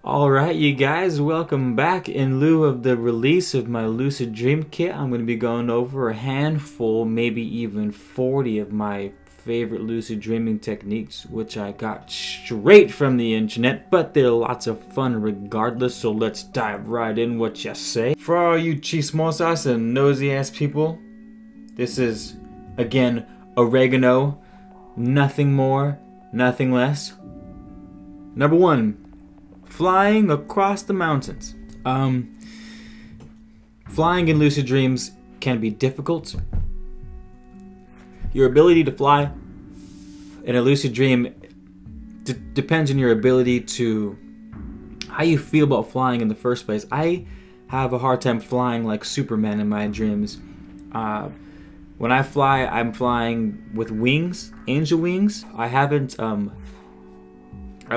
Alright you guys, welcome back. In lieu of the release of my Lucid Dream Kit, I'm going to be going over a handful, maybe even 40 of my favorite lucid dreaming techniques, which I got straight from the internet, but they're lots of fun regardless, so let's dive right in, what you say. For all you chismosas and nosy ass people, this is, again, oregano, nothing more, nothing less. Number 1. Flying across the mountains. Flying in lucid dreams can be difficult. Your ability to fly in a lucid dream depends on your ability to, how you feel about flying in the first place. I have a hard time flying like Superman in my dreams. When I fly, I'm flying with wings, angel wings. I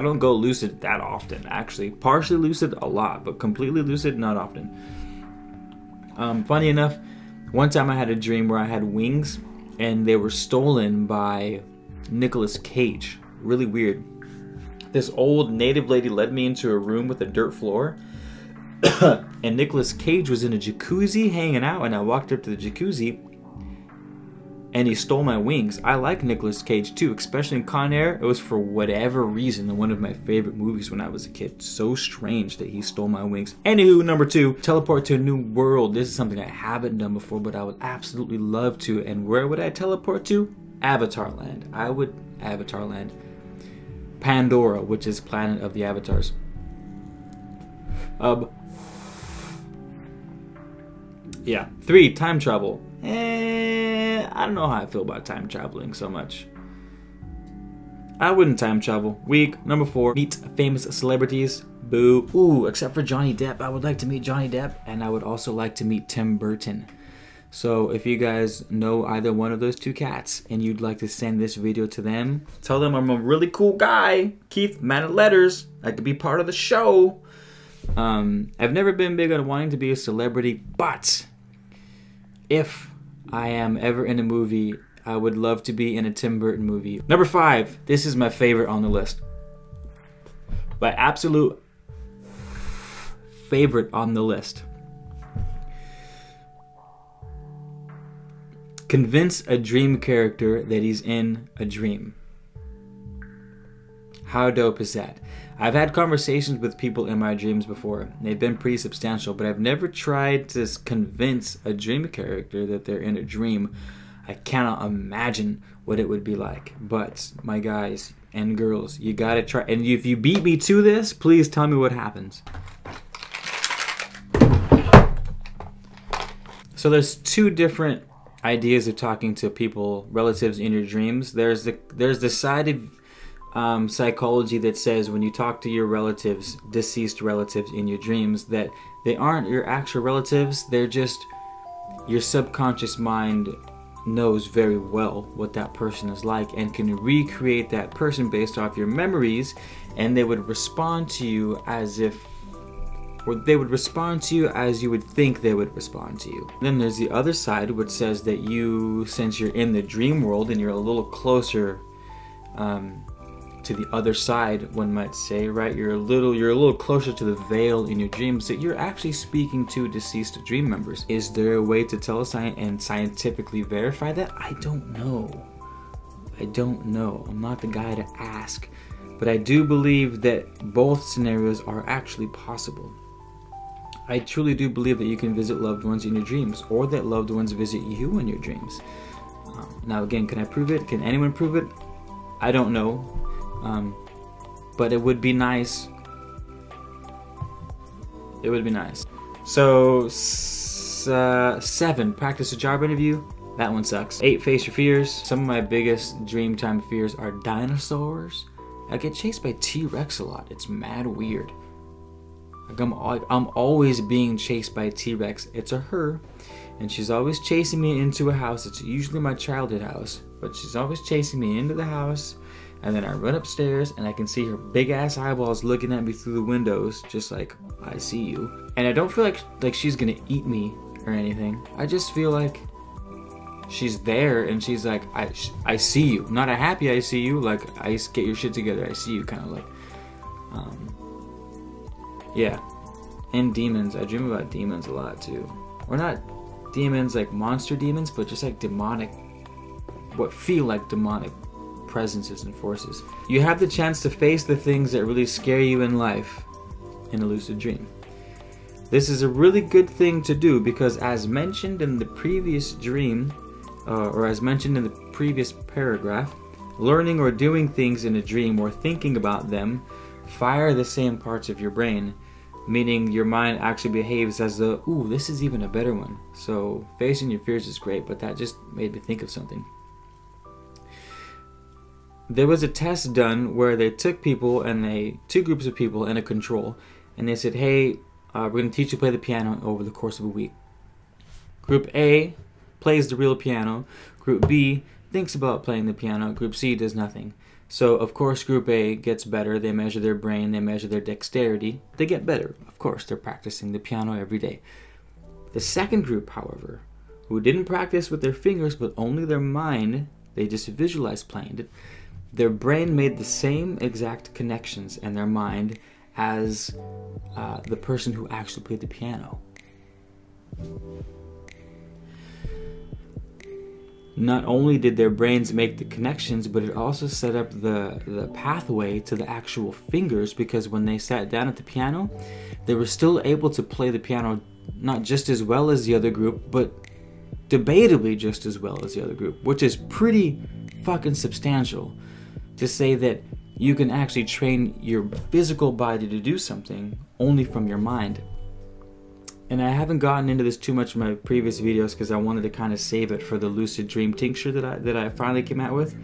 don't go lucid that often, actually. Partially lucid a lot, but completely lucid not often. Funny enough, one time I had a dream where I had wings and they were stolen by Nicolas Cage. Really weird. This old native lady led me into a room with a dirt floor and Nicolas Cage was in a jacuzzi hanging out, and I walked up to the jacuzzi and he stole my wings. I like Nicolas Cage too, especially in Con Air. It was for whatever reason one of my favorite movies when I was a kid. So strange that he stole my wings. Anywho, number 2, teleport to a new world. This is something I haven't done before, but I would absolutely love to. And where would I teleport to? Avatar Land. Avatar Land. Pandora, which is planet of the avatars. Yeah. 3, time travel. I don't know how I feel about time traveling so much. I wouldn't time travel. Weak. Number 4, meet famous celebrities. Boo. Ooh, except for Johnny Depp. I would like to meet Johnny Depp, and I would also like to meet Tim Burton. So if you guys know either one of those two cats and you'd like to send this video to them, tell them I'm a really cool guy, Keith, man of letters. I could be part of the show. I've never been big on wanting to be a celebrity, but if I am ever in a movie, I would love to be in a Tim Burton movie. Number 5, this is my favorite on the list. My absolute favorite on the list. Convince a dream character that he's in a dream. How dope is that? I've had conversations with people in my dreams before. They've been pretty substantial, but I've never tried to convince a dream character that they're in a dream. I cannot imagine what it would be like. But my guys and girls, you gotta try. And if you beat me to this, please tell me what happens. So there's 2 different ideas of talking to people, relatives in your dreams. There's the side of psychology that says when you talk to your relatives, deceased relatives in your dreams, that they aren't your actual relatives, they're just your subconscious mind knows very well what that person is like and can recreate that person based off your memories, and they would respond to you as if, or they would respond to you as you would think they would respond to you. Then there's the other side, which says that you, since you're in the dream world and you're a little closer to the other side, one might say, right? You're a little closer to the veil in your dreams, that you're actually speaking to deceased dream members. Is there a way to tell and scientifically verify that? I don't know. I don't know. I'm not the guy to ask. But I do believe that both scenarios are actually possible. I truly do believe that you can visit loved ones in your dreams, or that loved ones visit you in your dreams. Now again, can I prove it? Can anyone prove it? I don't know. But it would be nice. It would be nice. So 7, practice a job interview. That one sucks. 8, face your fears. Some of my biggest dream time fears are dinosaurs. I get chased by T-Rex a lot. It's mad weird. Like I'm always being chased by a T-Rex. It's a her, and she's always chasing me into a house. It's usually my childhood house, but she's always chasing me into the house. And then I run upstairs and I can see her big ass eyeballs looking at me through the windows, just like, I see you. And I don't feel like she's gonna eat me or anything. I just feel like she's there and she's like, I see you. Not a happy I see you, like, I get your shit together, I see you, kind of like. Yeah. And demons. I dream about demons a lot too. Or not demons like monster demons, but just like demonic, what feel like demonic presences and forces. You have the chance to face the things that really scare you in life in a lucid dream. This is a really good thing to do because, as mentioned in the previous dream, or as mentioned in the previous paragraph, learning or doing things in a dream or thinking about them fire the same parts of your brain, meaning your mind actually behaves as though, ooh, this is even a better one. So facing your fears is great, but that just made me think of something. There was a test done where they took people and two groups of people and a control, and they said, hey, we're going to teach you to play the piano over the course of a week. Group A plays the real piano. Group B thinks about playing the piano. Group C does nothing. So, of course, Group A gets better. They measure their brain. They measure their dexterity. They get better. Of course, they're practicing the piano every day. The second group, however, who didn't practice with their fingers but only their mind, they just visualized playing it, their brain made the same exact connections in their mind as the person who actually played the piano. Not only did their brains make the connections, but it also set up the pathway to the actual fingers, because when they sat down at the piano, they were still able to play the piano not just as well as the other group, but debatably just as well as the other group, which is pretty fucking substantial to say that you can actually train your physical body to do something only from your mind. And I haven't gotten into this too much in my previous videos because I wanted to kind of save it for the lucid dream tincture that I finally came out with.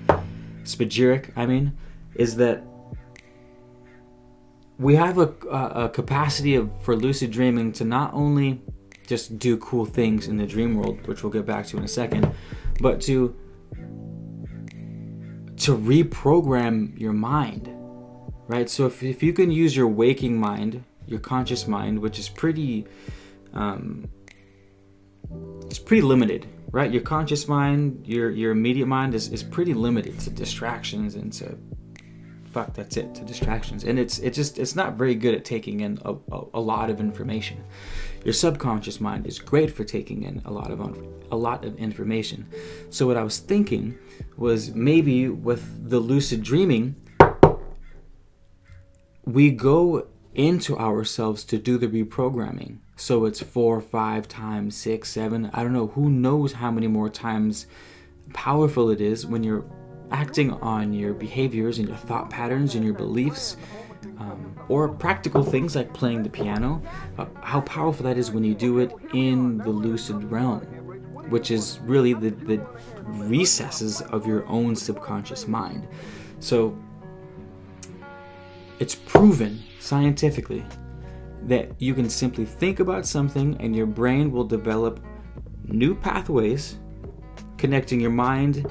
Spagyric, I mean, is that we have a capacity for lucid dreaming to not only just do cool things in the dream world, which we'll get back to in a second, but to reprogram your mind, right? So if you can use your waking mind, your conscious mind, which is pretty it's pretty limited, right? Your conscious mind, your immediate mind is pretty limited to distractions and to to distractions, and it's not very good at taking in a lot of information. Your subconscious mind is great for taking in a lot of information. So what I was thinking was, maybe with the lucid dreaming, we go into ourselves to do the reprogramming. So it's 4, 5 times, 6, 7, I don't know, who knows how many more times powerful it is when you're acting on your behaviors and your thought patterns and your beliefs, or practical things like playing the piano, how powerful that is when you do it in the lucid realm, which is really the recesses of your own subconscious mind. So it's proven scientifically that you can simply think about something and your brain will develop new pathways connecting your mind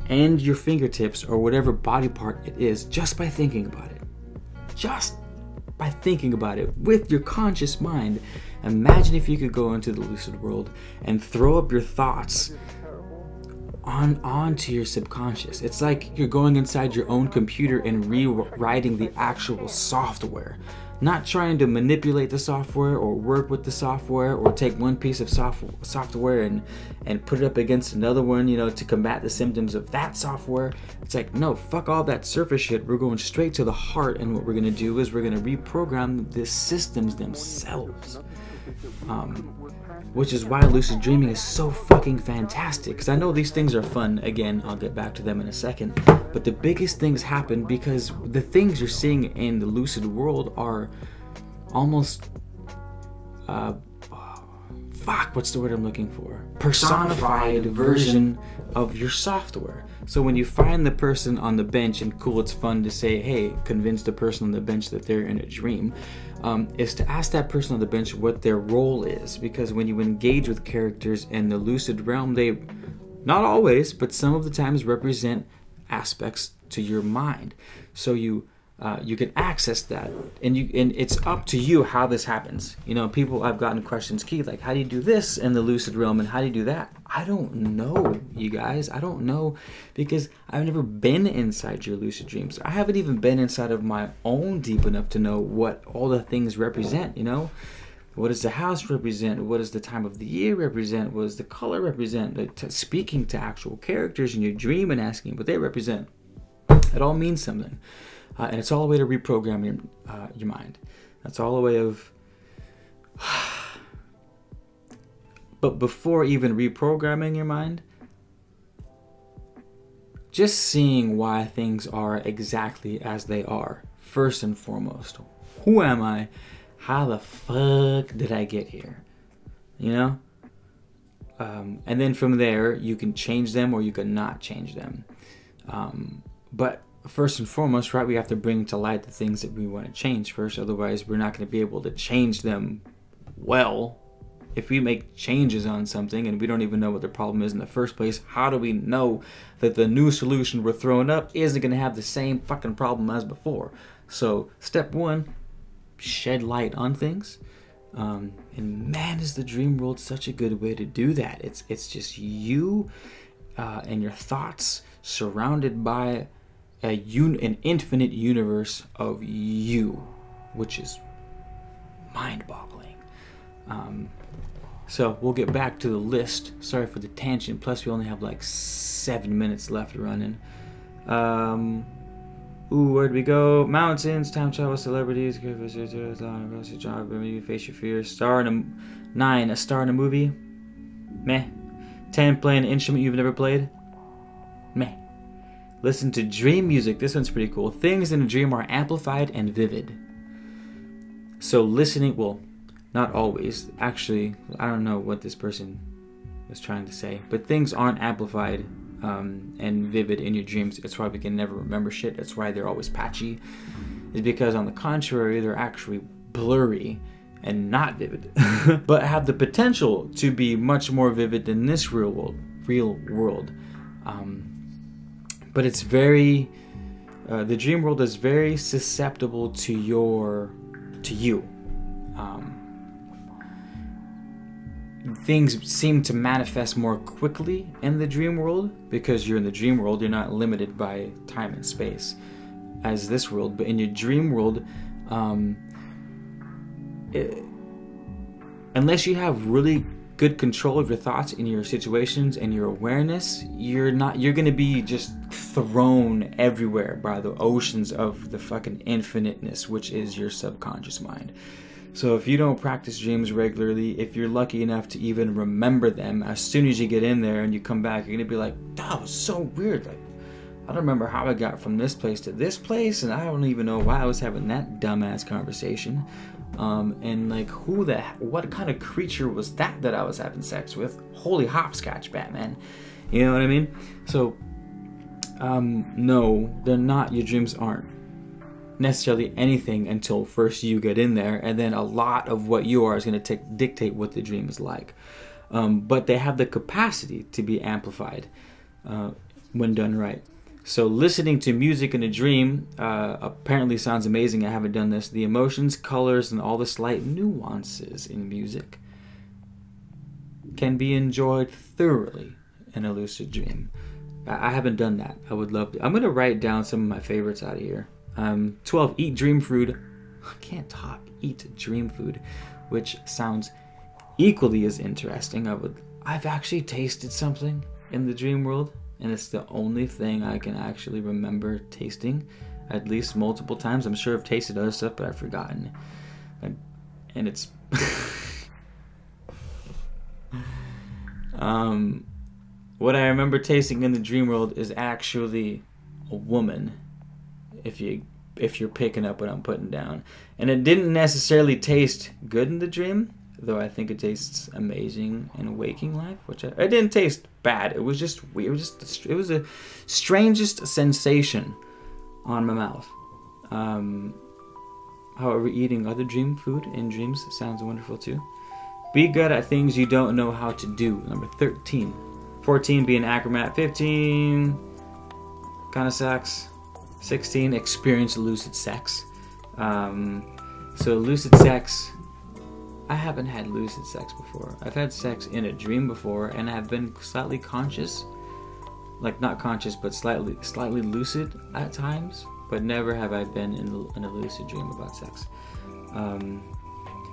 and your fingertips or whatever body part it is, just by thinking about it. Just by thinking about it with your conscious mind. Imagine if you could go into the lucid world and throw up your thoughts onto your subconscious. It's like you're going inside your own computer and rewriting the actual software. Not trying to manipulate the software or work with the software or take one piece of software and put it up against another one, you know, to combat the symptoms of that software. It's like, no, fuck all that surface shit. We're going straight to the heart, and what we're going to do is we're going to reprogram the systems themselves. Which is why lucid dreaming is so fucking fantastic, because I know these things are fun. Again, I'll get back to them in a second, but the biggest things happen because the things you're seeing in the lucid world are almost what's the word I'm looking for? Personified version of your software. So when you find the person on the bench, and cool, it's fun to say, hey, convince the person on the bench that they're in a dream, is to ask that person on the bench what their role is. Because when you engage with characters in the lucid realm, they, not always, but some of the times represent aspects to your mind. So you you can access that, and it's up to you how this happens. You know, I've gotten questions, Keith, like, how do you do this in the lucid realm, and how do you do that? I don't know, you guys. I don't know, because I've never been inside your lucid dreams. I haven't even been inside of my own deep enough to know what all the things represent, you know? What does the house represent? What does the time of the year represent? What does the color represent? Speaking to actual characters in your dream and asking what they represent. It all means something. And it's all a way to reprogram your mind. That's all a way of... But before even reprogramming your mind, just seeing why things are exactly as they are. First and foremost, who am I? How the fuck did I get here? You know? And then from there, you can change them or you can not change them. But first and foremost, right, we have to bring to light the things that we want to change first. Otherwise, we're not going to be able to change them well. If we make changes on something and we don't even know what the problem is in the first place, how do we know that the new solution we're throwing up isn't going to have the same fucking problem as before? So, step one, shed light on things. And man, is the dream world such a good way to do that. It's just you and your thoughts surrounded by an infinite universe of you, which is mind-boggling. So we'll get back to the list. Sorry for the tangent. Plus, we only have like 7 minutes left running. Where'd we go? Mountains, time travel, celebrities, job, maybe face your fears. Star in a 9, a star in a movie. Meh. 10, play an instrument you've never played. Meh. Listen to dream music. This one's pretty cool. Things in a dream are amplified and vivid. So listening, well, not always. Actually, I don't know what this person was trying to say, but things aren't amplified and vivid in your dreams. It's why we can never remember shit. That's why they're always patchy. Is because on the contrary, they're actually blurry and not vivid, but have the potential to be much more vivid than this real world. But it's very, the dream world is very susceptible to you. Things seem to manifest more quickly in the dream world because you're in the dream world. You're not limited by time and space as this world. But in your dream world, unless you have really good control of your thoughts and your situations and your awareness, you're going to be just thrown everywhere by the oceans of the fucking infiniteness, which is your subconscious mind. So if you don't practice dreams regularly, if you're lucky enough to even remember them, as soon as you get in there and you come back, you're gonna be like, that was so weird. Like, I don't remember how I got from this place to this place, and I don't even know why I was having that dumbass conversation. And like, what kind of creature was that I was having sex with? Holy hopscotch, Batman. You know what I mean? So, no, they're not. Your dreams aren't necessarily anything until first you get in there, and then a lot of what you are is going to dictate what the dream is like. But they have the capacity to be amplified when done right. So listening to music in a dream apparently sounds amazing. I haven't done this. The emotions, colors, and all the slight nuances in music can be enjoyed thoroughly in a lucid dream. I haven't done that. I would love to. I'm going to write down some of my favorites out of here. 12, eat dream food. I can't talk. Eat dream food, which sounds equally as interesting. I've actually tasted something in the dream world, and it's the only thing I can actually remember tasting at least multiple times. I'm sure I've tasted other stuff, but I've forgotten. And it's what I remember tasting in the dream world is actually a woman. If you're picking up what I'm putting down. And it didn't necessarily taste good in the dream, though I think it tastes amazing in waking life, which it didn't taste bad. It was just weird. It was the strangest sensation on my mouth. However, eating other dream food in dreams sounds wonderful too. Be good at things you don't know how to do. Number 13. 14, be an acrobat. 15, kind of sucks. 16, experience lucid sex. So lucid sex, I haven't had lucid sex before. I've had sex in a dream before, and I've been slightly conscious, like not conscious, but slightly lucid at times. But never have I been in a lucid dream about sex.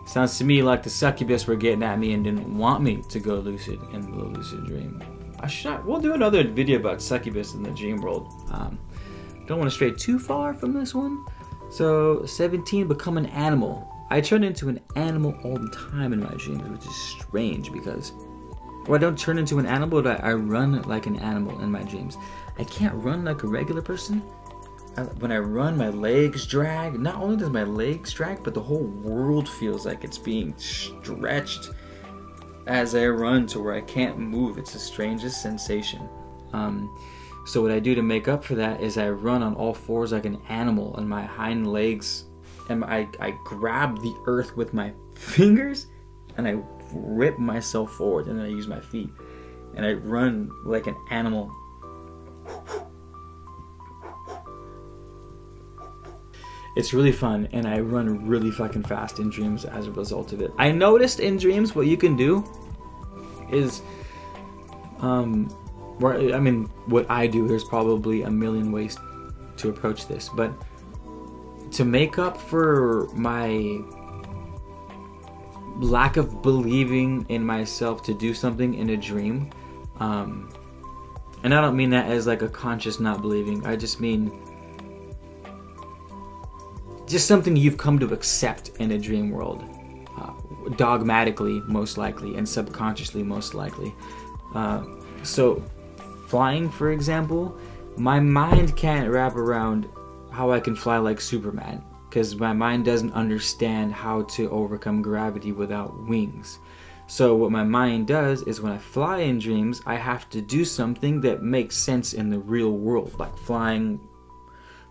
Sounds to me like the succubus were getting at me and didn't want me to go lucid in the lucid dream. We'll do another video about succubus in the dream world. Don't want to stray too far from this one. So 17, become an animal. I turn into an animal all the time in my dreams, which is strange because, well, I don't turn into an animal, but I run like an animal in my dreams. I can't run like a regular person. When I run, my legs drag. Not only does my legs drag, but the whole world feels like it's being stretched as I run to where I can't move. It's the strangest sensation. So what I do to make up for that is I run on all fours like an animal, and my hind legs, and I grab the earth with my fingers, and I rip myself forward, and then I use my feet, and I run like an animal. It's really fun, and I run really fucking fast in dreams as a result of it. I noticed in dreams what you can do is, what I do, there's probably a million ways to approach this, but to make up for my lack of believing in myself to do something in a dream, and I don't mean that as like a conscious not believing, I just mean just something you've come to accept in a dream world, dogmatically most likely, and subconsciously most likely. So flying, for example, my mind can't wrap around how I can fly like Superman, because my mind doesn't understand how to overcome gravity without wings. So what my mind does is when I fly in dreams, I have to do something that makes sense in the real world, like flying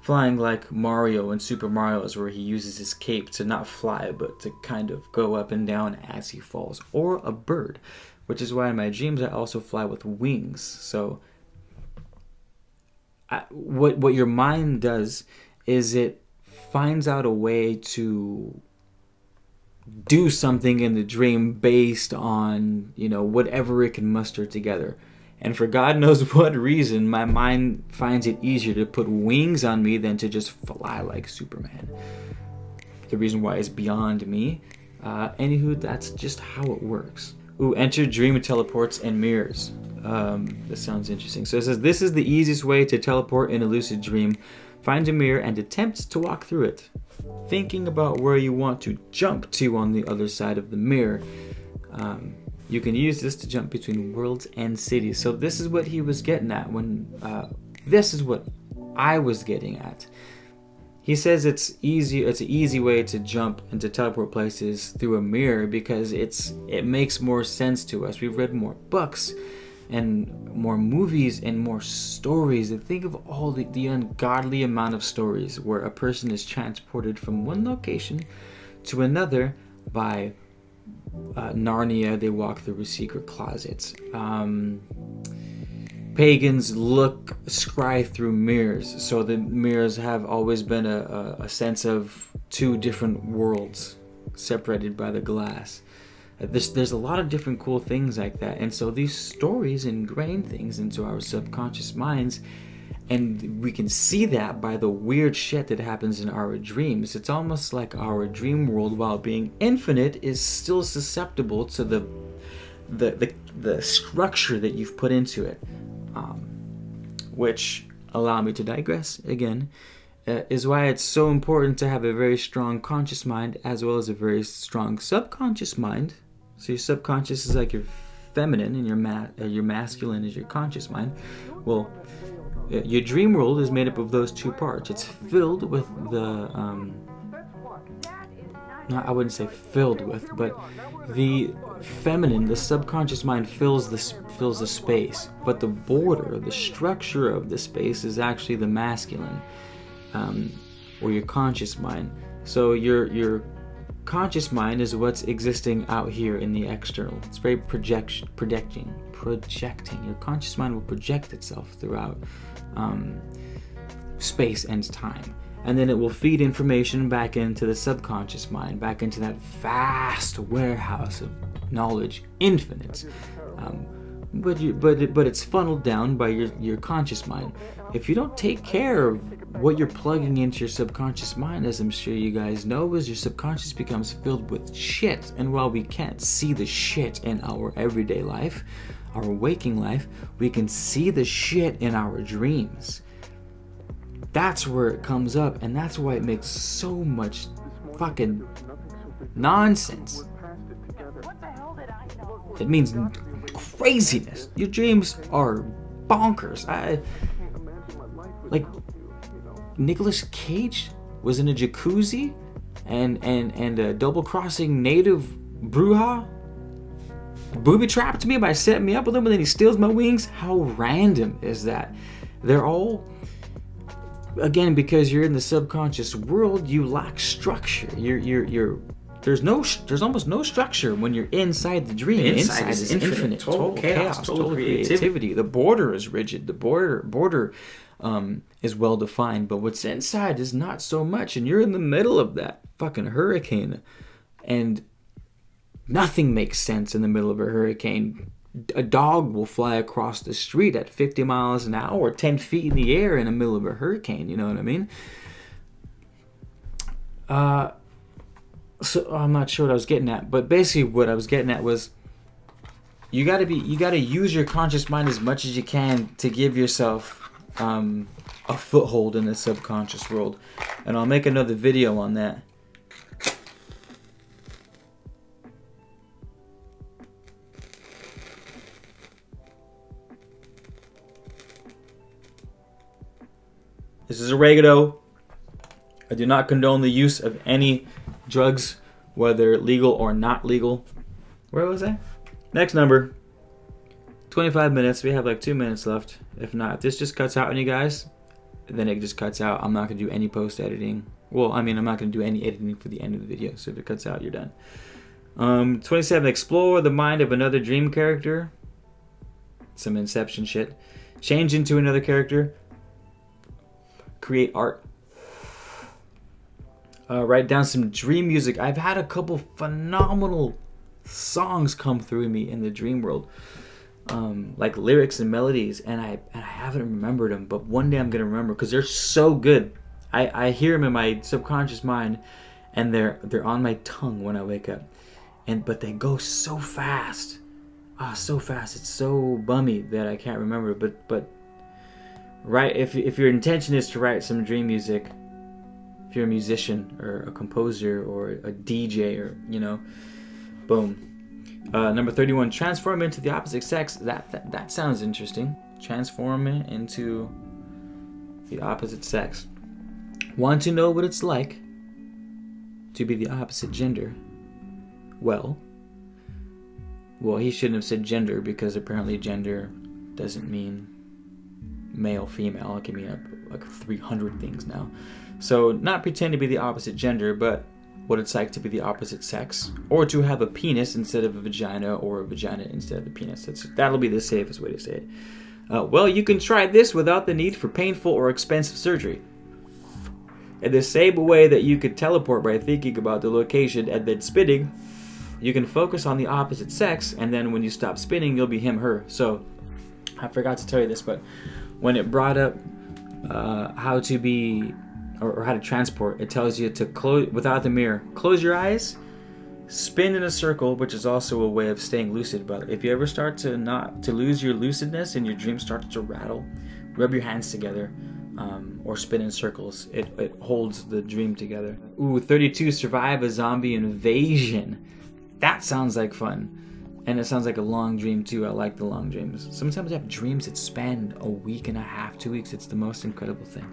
like Mario in Super Mario, is where he uses his cape to not fly, but to kind of go up and down as he falls. Or a bird, which is why in my dreams I also fly with wings. So what your mind does is it finds out a way to do something in the dream based on, whatever it can muster together. And for God knows what reason, my mind finds it easier to put wings on me than to just fly like Superman. The reason why is beyond me. Anywho, that's just how it works. Ooh, enter dream teleports and mirrors. This sounds interesting. So it says, this is the easiest way to teleport in a lucid dream. Find a mirror and attempt to walk through it, thinking about where you want to jump to on the other side of the mirror. You can use this to jump between worlds and cities. So this is what he was getting at when, this is what I was getting at. He says it's an easy way to jump and to teleport places through a mirror because it makes more sense to us. We've read more books and more movies and more stories. And think of all the ungodly amount of stories where a person is transported from one location to another by Narnia. They walk through secret closets. Pagans scry through mirrors. So the mirrors have always been a sense of two different worlds separated by the glass. There's a lot of different cool things like that. And so these stories ingrain things into our subconscious minds. And we can see that by the weird shit that happens in our dreams. It's almost like our dream world, while being infinite, is still susceptible to the structure that you've put into it. Which, allow me to digress again, is why it's so important to have a very strong conscious mind as well as a very strong subconscious mind. So your subconscious is like your feminine, and your masculine is your conscious mind. Well, your dream world is made up of those two parts. It's filled with the, I wouldn't say filled with, but the feminine, the subconscious mind fills the space, but the border, the structure of the space is actually the masculine, or your conscious mind. So your conscious mind is what's existing out here in the external. It's very projecting. Your conscious mind will project itself throughout space and time. And then it will feed information back into the subconscious mind, back into that vast warehouse of knowledge, infinite. But it's funneled down by your conscious mind. If you don't take care of what you're plugging into your subconscious mind, as I'm sure you guys know, is your subconscious becomes filled with shit. And while we can't see the shit in our everyday life, our waking life, we can see the shit in our dreams. That's where it comes up, and that's why it makes so much fucking nonsense. It means craziness. Your dreams are bonkers. Like Nicolas Cage was in a jacuzzi and a double-crossing native bruja booby-trapped me by setting me up with him, and then he steals my wings. How random is that? They're all, again, because you're in the subconscious world, you lack structure. There's almost no structure when you're inside the dream. The inside is infinite, total chaos, total creativity. The border is rigid. The border is well defined, but what's inside is not so much. And you're in the middle of that fucking hurricane, and nothing makes sense in the middle of a hurricane. A dog will fly across the street at 50 miles an hour, 10 feet in the air in the middle of a hurricane. You know what I mean? So I'm not sure what I was getting at, but basically what I was getting at was you gotta use your conscious mind as much as you can to give yourself a foothold in the subconscious world. And I'll make another video on that. This is oregano. I do not condone the use of any drugs, whether legal or not legal. Where was I? Next number. 25 minutes. We have like 2 minutes left. If not, if this just cuts out on you guys, then it just cuts out. I'm not going to do any post-editing. Well, I mean, I'm not going to do any editing for the end of the video. So if it cuts out, you're done. 27. Explore the mind of another dream character. Some Inception shit. Change into another character. Create art. Write down some dream music. I've had a couple phenomenal songs come through me in the dream world, like lyrics and melodies, and I haven't remembered them, but one day I'm gonna remember because they're so good. I hear them in my subconscious mind, and they're on my tongue when I wake up, but they go so fast, so fast. It's so bummy that I can't remember. But right, if your intention is to write some dream music. If you're a musician or a composer or a DJ, or boom. Number 31, transform into the opposite sex. That sounds interesting. Transform into the opposite sex. Want to know what it's like to be the opposite gender? Well, he shouldn't have said gender, because apparently gender doesn't mean male, female. It can mean like 300 things now. So not pretend to be the opposite gender, but what it's like to be the opposite sex, or to have a penis instead of a vagina, or a vagina instead of a penis. That'll be the safest way to say it. Well, you can try this without the need for painful or expensive surgery. In the same way that you could teleport by thinking about the location and then spinning, you can focus on the opposite sex, and then when you stop spinning, you'll be him, her. So I forgot to tell you this, but when it brought up how to be, or how to transport, it tells you to close, without the mirror, close your eyes, spin in a circle, which is also a way of staying lucid. But if you ever start to lose your lucidness and your dream starts to rattle, rub your hands together, or spin in circles. It holds the dream together. Ooh, 32, survive a zombie invasion. That sounds like fun. And it sounds like a long dream too. I like the long dreams. Sometimes I have dreams that span a week and a half, 2 weeks. It's the most incredible thing.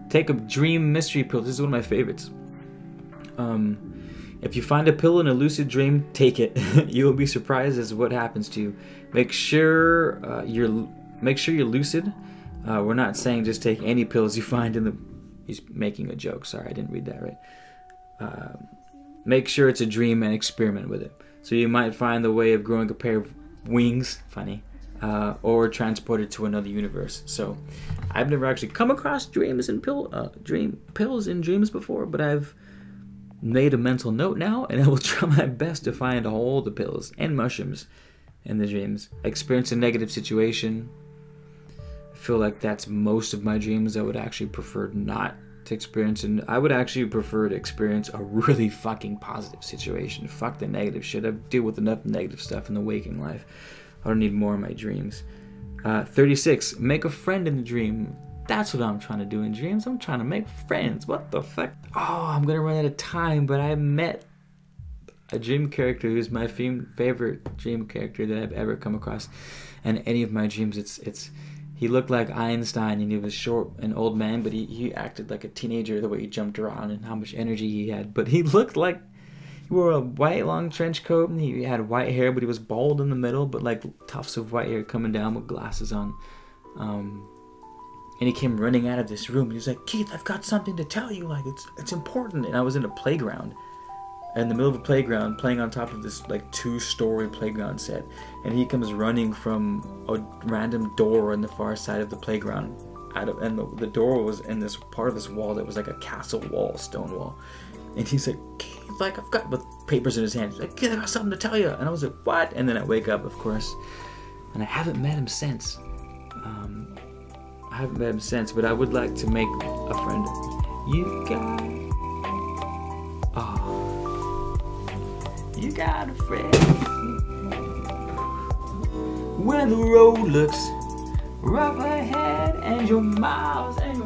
Take a dream mystery pill. This is one of my favorites. If you find a pill in a lucid dream, take it. You will be surprised as to what happens to you. Make sure you're lucid. We're not saying just take any pills you find in the... He's making a joke. Sorry, I didn't read that right. Make sure it's a dream and experiment with it. So you might find the way of growing a pair of wings, funny, or transported to another universe. So I've never actually come across pills in dreams before, but I've made a mental note now, and I will try my best to find all the pills and mushrooms in the dreams. I experienced a negative situation. I feel like that's most of my dreams. I would actually prefer not to experience, and I would actually prefer to experience a really fucking positive situation. Fuck the negative shit. I deal with enough negative stuff in the waking life. I don't need more in my dreams. 36, make a friend in the dream. That's what I'm trying to do in dreams. I'm trying to make friends. What the fuck? Oh, I'm gonna run out of time, but I met a dream character who's my favorite dream character that I've ever come across. And any of my dreams, he looked like Einstein, and he was short, an old man, but he acted like a teenager, the way he jumped around and how much energy he had. But he looked like he wore a white long trench coat, and he had white hair, but he was bald in the middle, but like tufts of white hair coming down with glasses on. And he came running out of this room. He was like, "Keith, I've got something to tell you. Like, it's important." And I was in a playground, in the middle of a playground, playing on top of this like 2-story playground set. And he comes running from a random door on the far side of the playground. And the door was in this part of this wall that was like a castle wall, stone wall. And he's like, "Keith, like, I've got," with papers in his hand. He's like, "Keith, I got something to tell you." And I was like, "What?" And then I wake up, of course, and I haven't met him since. But I would like to make a friend. You got a friend. When the road looks rough ahead and your miles and